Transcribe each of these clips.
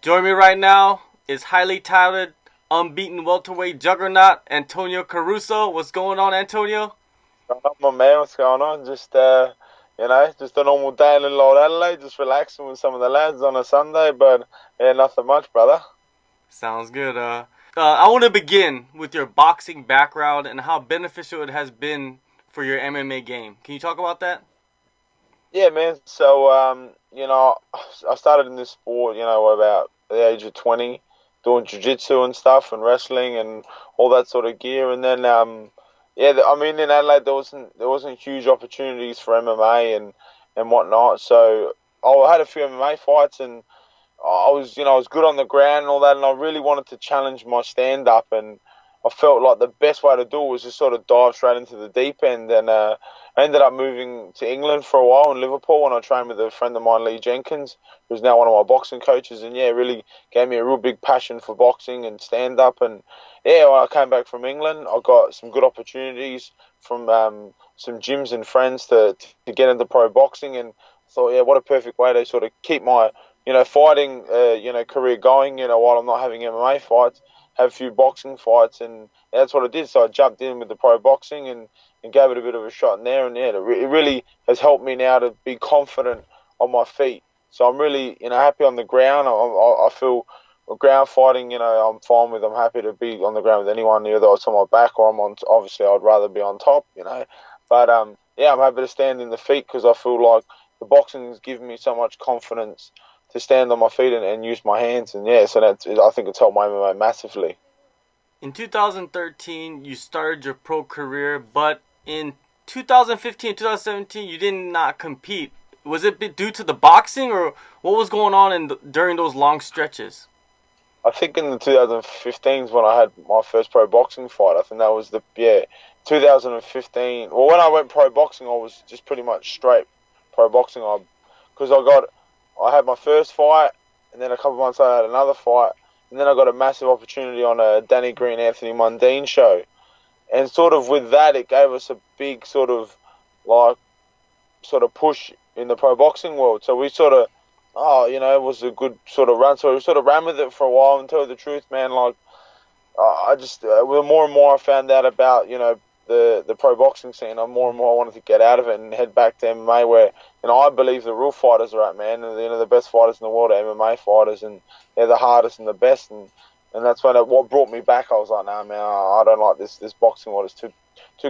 Joining me right now is highly touted, unbeaten welterweight juggernaut, Antonio Caruso. What's going on, Antonio? What's going on, my man? What's going on? Just a normal day in little old Adelaide, just relaxing with some of the lads on a Sunday, but yeah, nothing much, brother. Sounds good. I want to begin with your boxing background and how beneficial it has been for your MMA game. Can you talk about that? Yeah, man. So, I started in this sport, about the age of 20, doing jiu-jitsu and stuff and wrestling and all that sort of gear. And then, in Adelaide there wasn't huge opportunities for MMA and whatnot. So I had a few MMA fights and I was good on the ground and all that, and I really wanted to challenge my stand-up, and I felt like the best way to do it was just sort of dive straight into the deep end. And I ended up moving to England for a while in Liverpool, and I trained with a friend of mine, Lee Jenkins, who's now one of my boxing coaches. And yeah, it really gave me a real big passion for boxing and stand-up. And yeah, when I came back from England, I got some good opportunities from some gyms and friends to get into pro boxing, and I thought, yeah, what a perfect way to sort of keep my fighting career going, while I'm not having MMA fights, have a few boxing fights, and that's what I did. So I jumped in with the pro boxing and gave it a bit of a shot in there, and yeah, it really has helped me now to be confident on my feet. So I'm really, happy on the ground. I feel ground fighting, I'm fine with. I'm happy to be on the ground with anyone, whether it's on my back or I'm on. Obviously, I'd rather be on top. But yeah, I'm happy to stand in the feet because I feel like the boxing has given me so much confidence to stand on my feet and use my hands. And yeah, so I think it's helped my MMA massively. In 2013, you started your pro career, but in 2015, 2017, you did not compete. Was it due to the boxing, or what was going on during those long stretches? I think in the 2015 is when I had my first pro boxing fight. I think that was 2015. Well, when I went pro boxing, I was just pretty much straight pro boxing. Because I had my first fight, and then a couple of months later I had another fight, and then I got a massive opportunity on a Danny Green Anthony Mundine show, and sort of with that it gave us a big push in the pro boxing world. So we it was a good sort of run. So we sort of ran with it for a while. And tell you the truth, man, the more and more I found out about the pro boxing scene, the more and more I wanted to get out of it and head back to MMA, where I believe the real fighters are at, man. And the best fighters in the world are MMA fighters, and they're the hardest and the best. And that's what brought me back. I was like, nah, man, I don't like this boxing world. It's too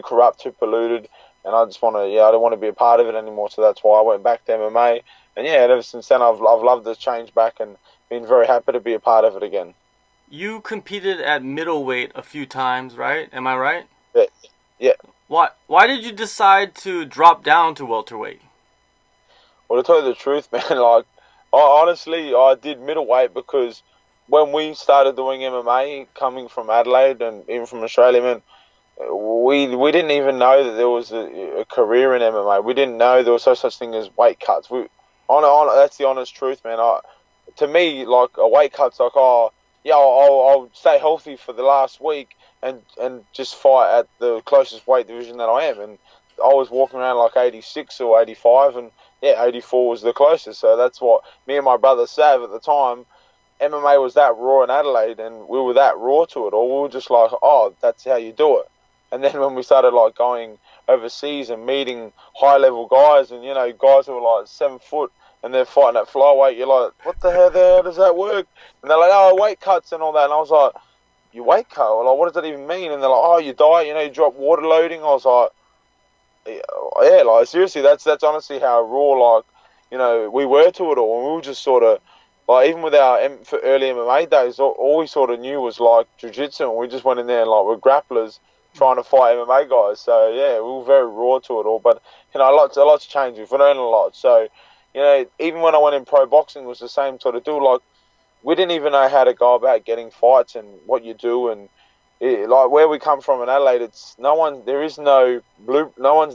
corrupt, too polluted, and I just want to, I don't want to be a part of it anymore. So that's why I went back to MMA. And yeah, and ever since then I've loved the change back and been very happy to be a part of it again. You competed at middleweight a few times, right? Am I right? Yeah. Yeah. Why did you decide to drop down to welterweight? Well, to tell you the truth, man, I did middleweight because when we started doing MMA, coming from Adelaide and even from Australia, man, we didn't even know that there was a career in MMA. We didn't know there was such thing as weight cuts. That's the honest truth, man. To me, like, a weight cut's like, oh, yeah, I'll stay healthy for the last week and just fight at the closest weight division that I am. And I was walking around like 86 or 85, and yeah, 84 was the closest. So that's what me and my brother Sav at the time, MMA was that raw in Adelaide, and we were that raw to it. Or we were just like, oh, that's how you do it. And then when we started like going overseas and meeting high level guys, and guys who were like 7 foot and they're fighting at flyweight, you're like, what the hell does that work? And they're like, oh, weight cuts and all that. And I was like, you weight cut? Well, like, what does that even mean? And they're like, oh, you diet, you drop water loading. I was like, yeah, like, seriously, that's honestly how raw, we were to it all. And we were just sort of, like, even with our early MMA days, all we sort of knew was like jiu-jitsu, and we just went in there and like we're grapplers trying to fight MMA guys. So yeah, we were very raw to it all. But a lot's changed. We've learned a lot. So even when I went in pro boxing, it was the same sort of deal. Like, we didn't even know how to go about getting fights and what you do, and like where we come from in Adelaide, no one's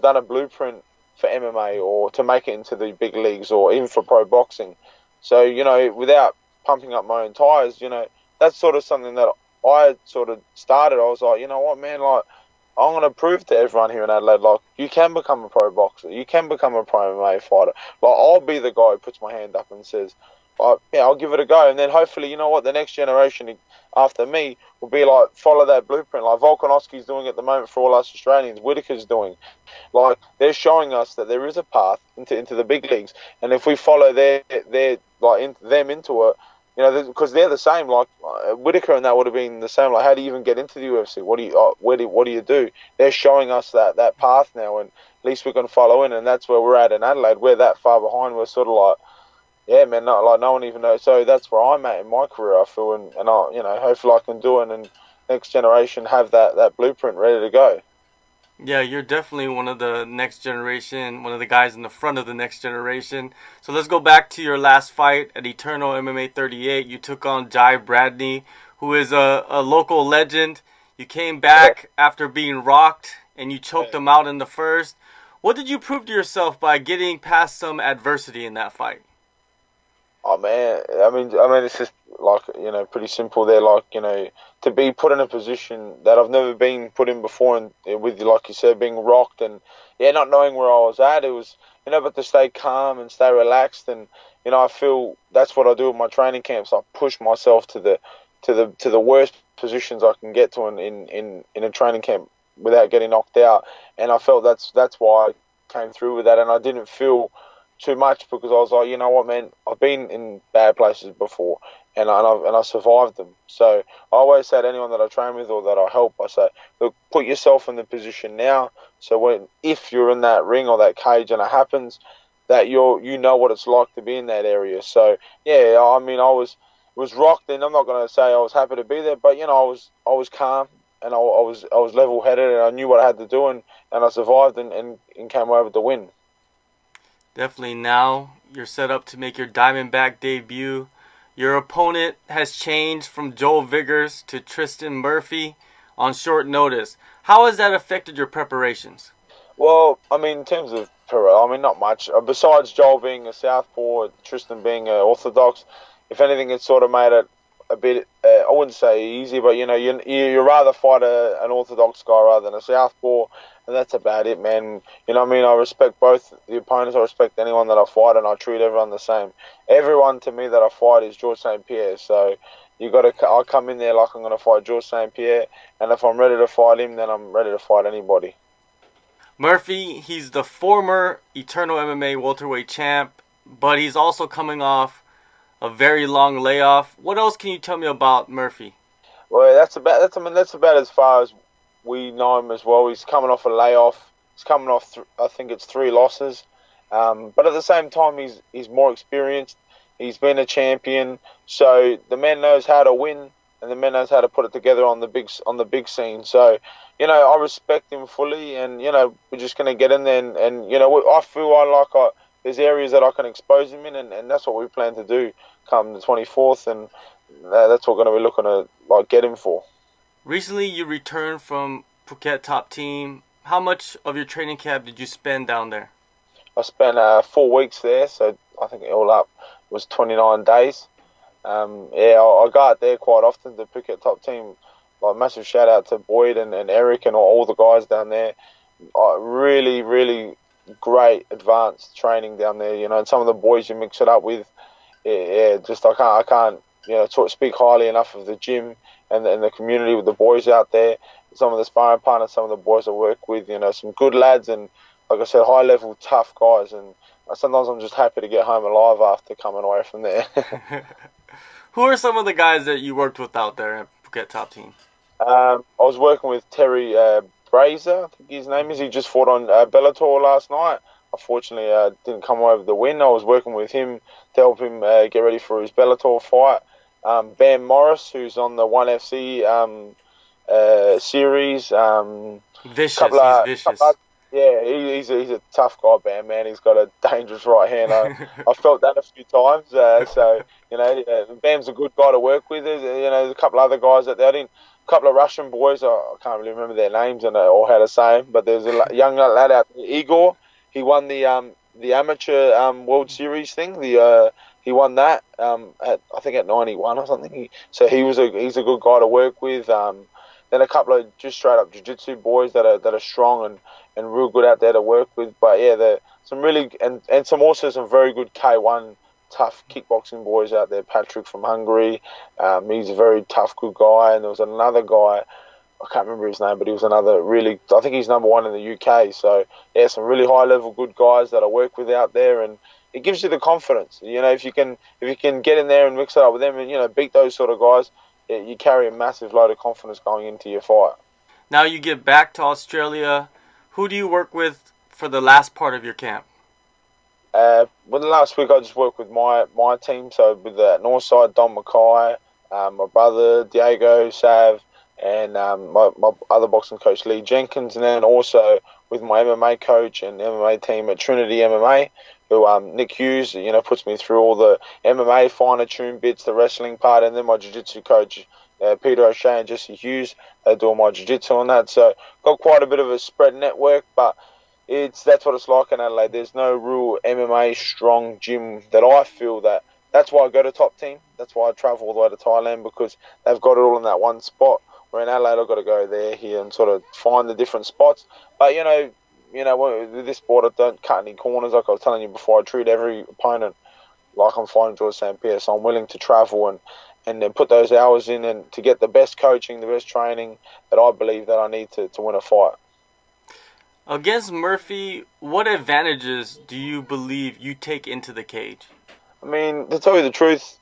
done a blueprint for MMA or to make it into the big leagues or even for pro boxing. So without pumping up my own tires, that's sort of something that I sort of started. I was like, you know what, man, like, I'm going to prove to everyone here in Adelaide, like, you can become a pro boxer. You can become a pro MMA fighter. Like, I'll be the guy who puts my hand up and says, yeah, I'll give it a go. And then hopefully, you know what, the next generation after me will be like, follow that blueprint. Like Volkanovski's doing at the moment for all us Australians. Whitaker's doing. Like, they're showing us that there is a path into the big leagues. And if we follow them into it, you know, because they're the same. Like Whitaker and that would have been the same. Like, how do you even get into the UFC? What do you do? They're showing us that path now, and at least we can follow in. And that's where we're at in Adelaide. We're that far behind. We're sort of like, yeah, man, no one even knows. So that's where I'm at in my career, I feel, and I, you know, hopefully I can do it, and next generation have that blueprint ready to go. Yeah, you're definitely one of the next generation, one of the guys in the front of the next generation. So let's go back to your last fight at Eternal MMA 38. You took on Jai Bradney, who is a local legend. You came back after being rocked, and you choked him out in the first. What did you prove to yourself by getting past some adversity in that fight? Oh man, I mean, it's just like, you know, pretty simple. There, like, you know, to be put in a position that I've never been put in before, and with, like you said, being rocked and not knowing where I was at. It was, you know, but to stay calm and stay relaxed, and you know, I feel that's what I do with my training camps. I push myself to the worst positions I can get to in a training camp without getting knocked out, and I felt that's why I came through with that, and I didn't feel too much, because I was like, you know what, man, I've been in bad places before, and I survived them. So I always say to anyone that I train with or that I help, I say, look, put yourself in the position now, so if you're in that ring or that cage and it happens, that you know what it's like to be in that area. So yeah, I mean, I was rocked, and I'm not going to say I was happy to be there, but you know, I was calm, and I was level headed, and I knew what I had to do, and I survived and came away with the win. Definitely now you're set up to make your Diamondback debut. Your opponent has changed from Joel Viggers to Tristan Murphy on short notice. How has that affected your preparations? Well, I mean, in terms of, not much. Besides Joel being a southpaw, Tristan being an orthodox, if anything, it sort of made it a bit, I wouldn't say easy, but you know, you rather fight an orthodox guy rather than a southpaw, and that's about it, man. You know what I mean? I respect both the opponents. I respect anyone that I fight, and I treat everyone the same. Everyone to me that I fight is George St. Pierre, so I come in there like I'm going to fight George St. Pierre, and if I'm ready to fight him, then I'm ready to fight anybody. Murphy, he's the former Eternal MMA welterweight champ, but he's also coming off a very long layoff. What else can you tell me about Murphy? Well, that's about as far as we know him as well. He's coming off a layoff. He's coming off, I think it's 3 losses. But at the same time, he's more experienced. He's been a champion, so the man knows how to win, and the man knows how to put it together on the big scene. So, you know, I respect him fully, and you know, we're just gonna get in there, and you know, I feel there's areas that I can expose him in, and that's what we plan to do come the 24th, and that's what we're going to be looking to get him for. Recently, you returned from Phuket Top Team. How much of your training camp did you spend down there? I spent 4 weeks there, so I think all up was 29 days. I go out there quite often to Phuket Top Team. Like, massive shout out to Boyd and Eric and all the guys down there. Really, really great advanced training down there, you know, and some of the boys you mix it up with, just I can't you know, speak highly enough of the gym and the community with the boys out there, some of the sparring partners, some of the boys I work with, you know, some good lads, and like I said, high level tough guys, and sometimes I'm just happy to get home alive after coming away from there. Who are some of the guys that you worked with out there at Phuket Top Team? I was working with Terry Brazier, I think his name is. He just fought on Bellator last night. Unfortunately, didn't come away with the win. I was working with him to help him get ready for his Bellator fight. Bam Morris, who's on the 1FC series. Vicious, he's vicious. He's a tough guy, Bam, man. He's got a dangerous right hand. I felt that a few times. So, you know, Bam's a good guy to work with. You know, there's a couple other guys that they didn't. A couple of Russian boys, I can't really remember their names or how to say them, but there's a young lad out there, Igor. He won the amateur World Series thing. He won that I think at 91 or something. He's a good guy to work with. Then a couple of just straight up jiu-jitsu boys that are strong and real good out there to work with. But yeah, some really and some very good K1 tough kickboxing boys out there. Patrick from Hungary, he's a very tough, good guy. And there was another guy, I can't remember his name, but he was another really, I think he's number one in the UK. So, yeah, some really high-level good guys that I work with out there, and it gives you the confidence. You know, if you can get in there and mix it up with them and, you know, beat those sort of guys, you carry a massive load of confidence going into your fight. Now you get back to Australia. Who do you work with for the last part of your camp? Well, the last week I just worked with my team. So with the Northside, Don Mackay, my brother Diego Sav, and my other boxing coach Lee Jenkins, and then also with my MMA coach and MMA team at Trinity MMA, who Nick Hughes, you know, puts me through all the MMA finer tune bits, the wrestling part, and then my jiu-jitsu coach Peter O'Shea and Jesse Hughes, they do all my jiu-jitsu on that. So got quite a bit of a spread network, but that's what it's like in Adelaide. There's no real MMA strong gym that I feel that. That's why I go to Top Team. That's why I travel all the way to Thailand, because they've got it all in that one spot. Where in Adelaide, I've got to go there, here, and sort of find the different spots. But you know, with this sport, I don't cut any corners. Like I was telling you before, I treat every opponent like I'm fighting George St. Pierre. So I'm willing to travel and then put those hours in and to get the best coaching, the best training that I believe that I need to win a fight. Against Murphy, what advantages do you believe you take into the cage? I mean, to tell you the truth,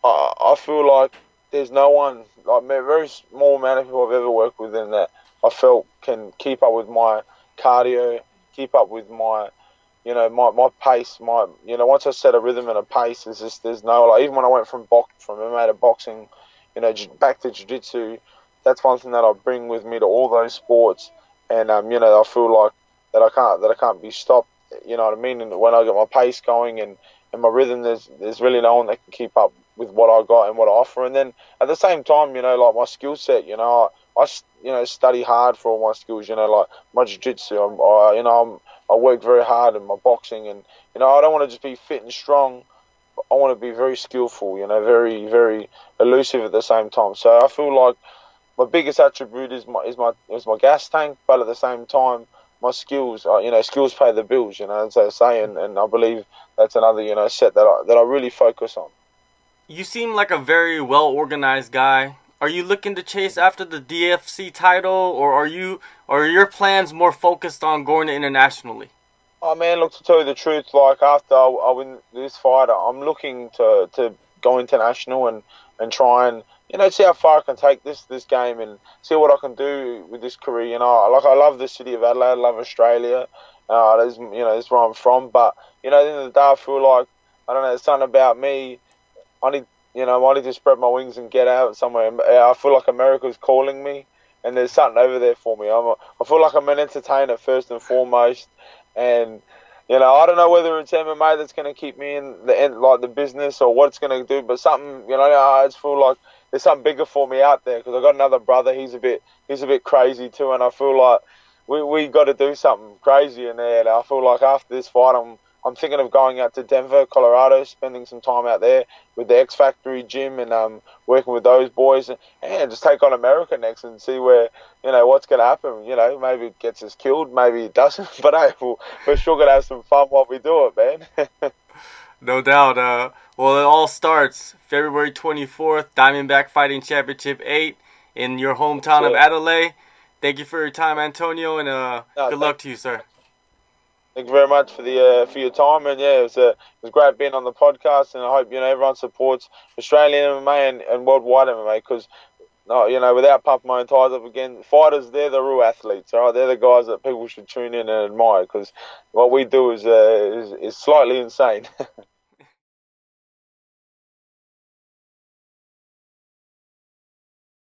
I feel like there's no one, like a very small amount of people I've ever worked with in that I felt can keep up with my cardio, keep up with my, you know, my pace, once I set a rhythm and a pace, there's no, like, even when I went from MMA to boxing, you know, back to jiu-jitsu, that's one thing that I bring with me to all those sports. And, you know, I feel like that I can't be stopped, you know what I mean? And when I get my pace going and my rhythm, there's really no one that can keep up with what I got and what I offer. And then at the same time, you know, like my skill set, you know, I study hard for all my skills, you know, like my jiu-jitsu, I work very hard in my boxing, and, you know, I don't want to just be fit and strong. I want to be very skillful, you know, very, very elusive at the same time. So I feel like my biggest attribute is my gas tank, but at the same time, my skills, skills pay the bills, you know, as they say, and I believe that's another, you know, set that I really focus on. You seem like a very well-organized guy. Are you looking to chase after the DFC title, or are your plans more focused on going internationally? Oh man, look, to tell you the truth, like after I win this fight, I'm looking to go international and try and, you know, see how far I can take this game and see what I can do with this career. You know, like I love the city of Adelaide, I love Australia. That's where I'm from. But, you know, at the end of the day, I feel like, I don't know, there's something about me. I need to spread my wings and get out somewhere. I feel like America's calling me, and there's something over there for me. I feel like I'm an entertainer first and foremost, and, you know, I don't know whether it's MMA that's going to keep me in the business or what it's going to do, but something, you know, I just feel like there's something bigger for me out there, because I've got another brother. He's a bit crazy too, and I feel like we got to do something crazy in there. And I feel like after this fight, I'm thinking of going out to Denver, Colorado, spending some time out there with the X Factory gym and working with those boys, and just take on America next and see where, you know, what's going to happen. You know, maybe it gets us killed, maybe it doesn't, but hey, we're sure going to have some fun while we do it, man. No doubt. Well, it all starts February 24th, Diamondback Fighting Championship 8 in your hometown of Adelaide. Thank you for your time, Antonio, and good luck to you, sir. Thank you very much for your time, and yeah, it was great being on the podcast, and I hope, you know, everyone supports Australian MMA and worldwide MMA, because, you know, without pumping my own tires up again, fighters, they're the real athletes, all right? They're the guys that people should tune in and admire, because what we do is slightly insane.